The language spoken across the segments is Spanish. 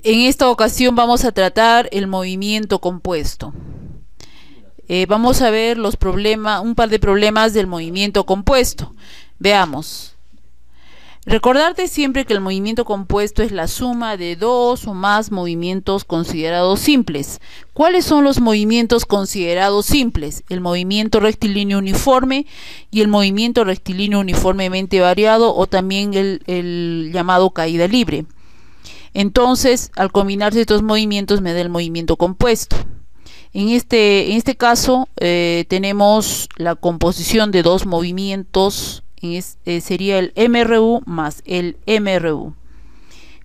En esta ocasión vamos a tratar el movimiento compuesto. Vamos a ver un par de problemas del movimiento compuesto. Veamos. Recordarte siempre que el movimiento compuesto es la suma de dos o más movimientos considerados simples. ¿Cuáles son los movimientos considerados simples? El movimiento rectilíneo uniforme y el movimiento rectilíneo uniformemente variado, o también el llamado caída libre. Entonces, al combinarse estos movimientos me da el movimiento compuesto. En este caso tenemos la composición de dos movimientos, sería el MRU más el MRU,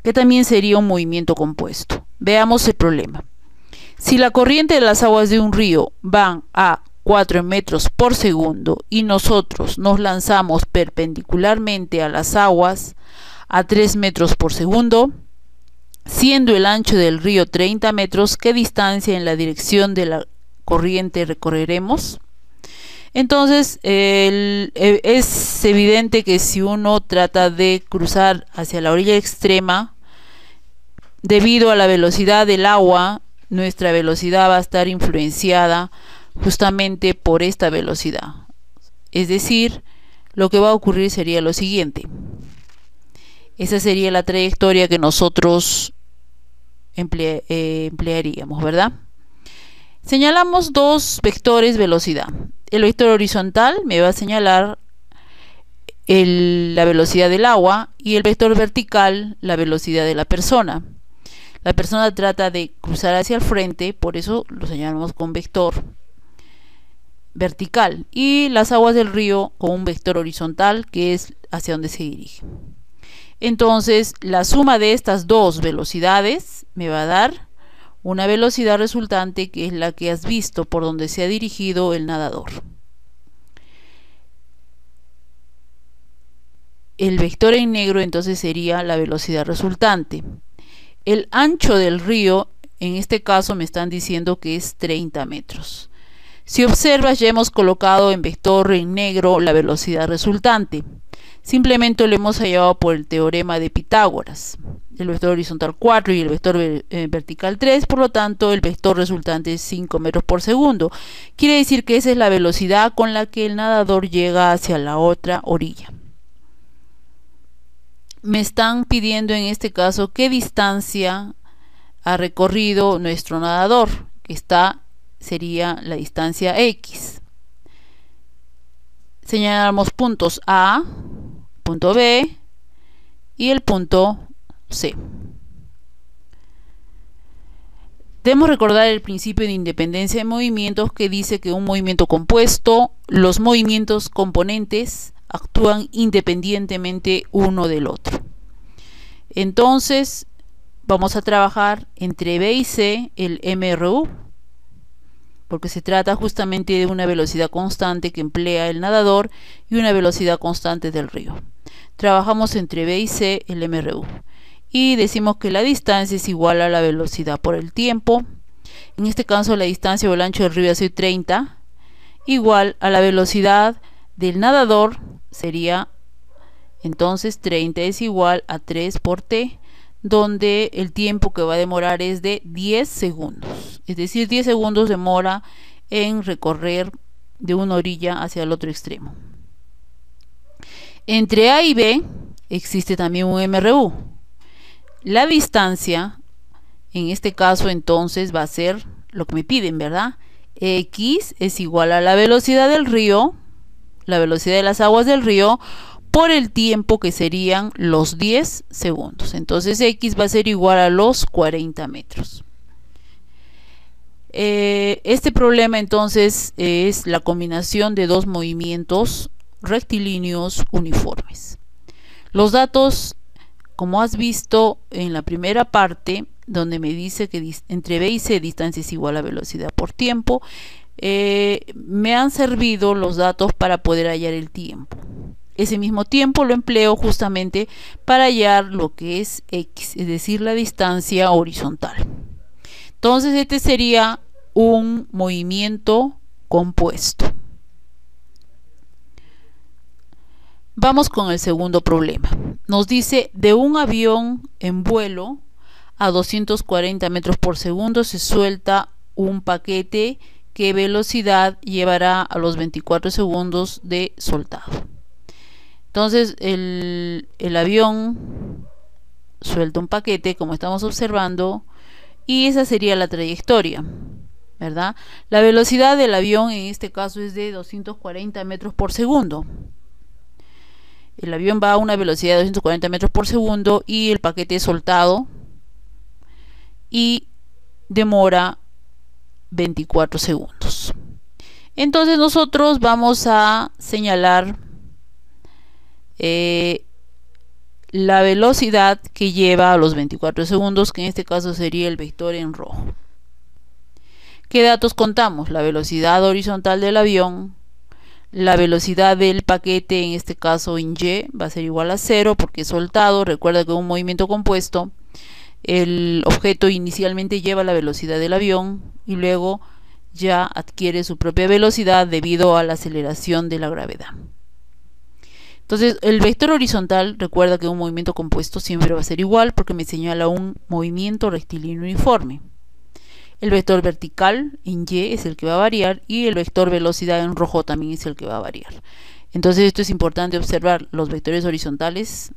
que también sería un movimiento compuesto. Veamos el problema. Si la corriente de las aguas de un río van a 4 metros por segundo y nosotros nos lanzamos perpendicularmente a las aguas a 3 metros por segundo, siendo el ancho del río 30 metros, ¿qué distancia en la dirección de la corriente recorreremos? Entonces es evidente que si uno trata de cruzar hacia la orilla extrema, debido a la velocidad del agua, nuestra velocidad va a estar influenciada justamente por esta velocidad. Es decir, lo que va a ocurrir sería lo siguiente. Esa sería la trayectoria que nosotros emplearíamos, ¿verdad? Señalamos dos vectores velocidad. El vector horizontal me va a señalar la velocidad del agua, y el vector vertical la velocidad de la persona. La persona trata de cruzar hacia el frente, por eso lo señalamos con vector vertical, y las aguas del río con un vector horizontal, que es hacia donde se dirige. Entonces la suma de estas dos velocidades me va a dar una velocidad resultante, que es la que has visto por donde se ha dirigido el nadador. El vector en negro entonces sería la velocidad resultante. El ancho del río, en este caso me están diciendo que es 30 metros. Si observas, ya hemos colocado en vector en negro la velocidad resultante. Simplemente lo hemos hallado por el teorema de Pitágoras. El vector horizontal 4 y el vector vertical 3, por lo tanto el vector resultante es 5 metros por segundo. Quiere decir que esa es la velocidad con la que el nadador llega hacia la otra orilla. Me están pidiendo en este caso qué distancia ha recorrido nuestro nadador, que sería la distancia X. Señalamos puntos A, punto B y el punto C. Debemos recordar el principio de independencia de movimientos, que dice que un movimiento compuesto, los movimientos componentes actúan independientemente uno del otro. Entonces vamos a trabajar entre B y C el MRU, porque se trata justamente de una velocidad constante que emplea el nadador y una velocidad constante del río. Trabajamos entre B y C el MRU y decimos que la distancia es igual a la velocidad por el tiempo. En este caso la distancia o el ancho del río es 30, igual a la velocidad del nadador, sería entonces 30 es igual a 3 por T, donde el tiempo que va a demorar es de 10 segundos, es decir, 10 segundos demora en recorrer de una orilla hacia el otro extremo. Entre A y B existe también un MRU. La distancia, en este caso entonces va a ser lo que me piden, ¿verdad? X es igual a la velocidad del río, la velocidad de las aguas del río, por el tiempo, que serían los 10 segundos. Entonces X va a ser igual a los 40 metros. Este problema entonces es la combinación de dos movimientos rectilíneos uniformes. Los datos, como has visto en la primera parte, donde me dice que entre B y C distancia es igual a velocidad por tiempo, me han servido los datos para poder hallar el tiempo. Ese mismo tiempo lo empleo justamente para hallar lo que es X, es decir, la distancia horizontal. Entonces este sería un movimiento compuesto. Vamos con el segundo problema. Nos dice: de un avión en vuelo a 240 metros por segundo se suelta un paquete. ¿Qué velocidad llevará a los 24 segundos de soltado? Entonces el avión suelta un paquete, como estamos observando, y esa sería la trayectoria, ¿verdad? La velocidad del avión en este caso es de 240 metros por segundo. El avión va a una velocidad de 240 metros por segundo y el paquete es soltado y demora 24 segundos. Entonces nosotros vamos a señalar la velocidad que lleva a los 24 segundos, que en este caso sería el vector en rojo. ¿Qué datos contamos? La velocidad horizontal del avión, la velocidad del paquete, en este caso en Y, va a ser igual a 0 porque es soltado. Recuerda que en un movimiento compuesto el objeto inicialmente lleva la velocidad del avión y luego ya adquiere su propia velocidad debido a la aceleración de la gravedad. Entonces el vector horizontal, recuerda que un movimiento compuesto siempre va a ser igual porque me señala un movimiento rectilíneo uniforme. El vector vertical en Y es el que va a variar y el vector velocidad en rojo también es el que va a variar. Entonces esto es importante observar, los vectores horizontales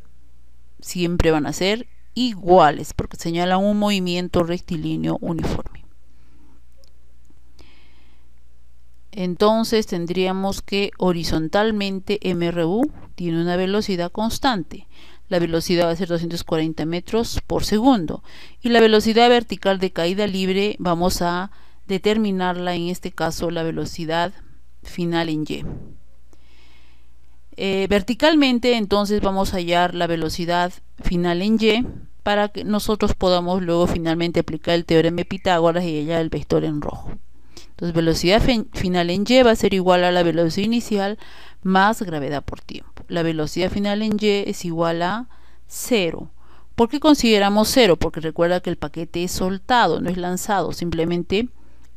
siempre van a ser iguales porque señalan un movimiento rectilíneo uniforme. Entonces tendríamos que horizontalmente MRU tiene una velocidad constante. La velocidad va a ser 240 metros por segundo. Y la velocidad vertical de caída libre vamos a determinarla, en este caso la velocidad final en Y. Verticalmente entonces vamos a hallar la velocidad final en Y para que nosotros podamos luego finalmente aplicar el teorema de Pitágoras y hallar el vector en rojo. Entonces velocidad final en Y va a ser igual a la velocidad inicial más gravedad por tiempo. La velocidad final en Y es igual a 0. ¿Por qué consideramos 0? Porque recuerda que el paquete es soltado, no es lanzado, simplemente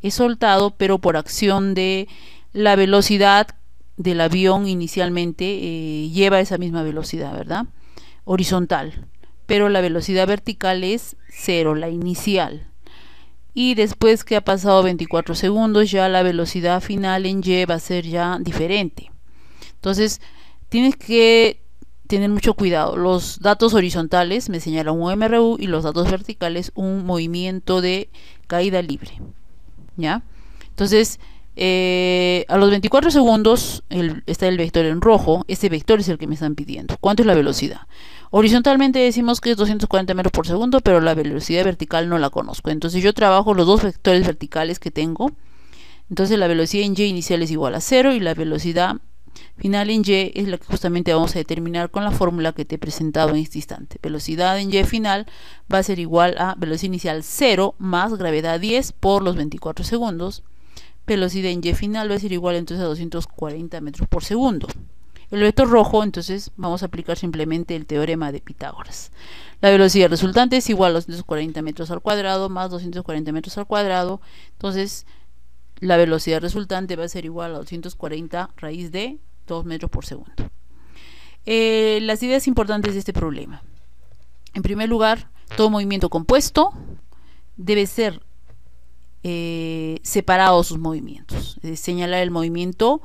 es soltado, pero por acción de la velocidad del avión inicialmente lleva esa misma velocidad, ¿verdad? Horizontal, pero la velocidad vertical es 0, la inicial. Y después que ha pasado 24 segundos ya la velocidad final en Y va a ser ya diferente. Entonces tienes que tener mucho cuidado. Los datos horizontales me señalan un MRU y los datos verticales un movimiento de caída libre, ¿ya? Entonces a los 24 segundos está el vector en rojo. Este vector es el que me están pidiendo. ¿Cuánto es la velocidad? Horizontalmente decimos que es 240 metros por segundo, pero la velocidad vertical no la conozco. Entonces yo trabajo los dos vectores verticales que tengo. Entonces la velocidad en Y inicial es igual a 0 y la velocidad final en Y es la que justamente vamos a determinar con la fórmula que te he presentado en este instante. Velocidad en Y final va a ser igual a velocidad inicial 0 más gravedad 10 por los 24 segundos. Velocidad en Y final va a ser igual entonces a 240 metros por segundo. El vector rojo, entonces vamos a aplicar simplemente el teorema de Pitágoras. La velocidad resultante es igual a 240 metros al cuadrado más 240 metros al cuadrado. Entonces la velocidad resultante va a ser igual a 240 raíz de 2 metros por segundo. Las ideas importantes de este problema. En primer lugar, todo movimiento compuesto debe ser separado sus movimientos. Señalar el movimiento,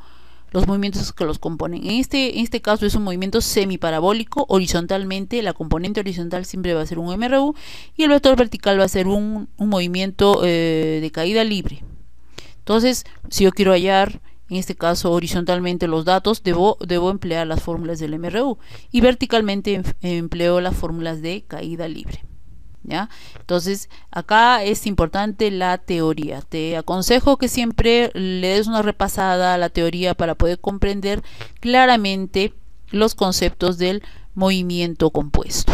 los movimientos que los componen. En este caso es un movimiento semiparabólico. Horizontalmente, la componente horizontal siempre va a ser un MRU y el vector vertical va a ser un movimiento de caída libre. Entonces, si yo quiero hallar, en este caso horizontalmente los datos, debo emplear las fórmulas del MRU y verticalmente empleo las fórmulas de caída libre, ¿ya? Entonces acá es importante la teoría. Te aconsejo que siempre le des una repasada a la teoría para poder comprender claramente los conceptos del movimiento compuesto.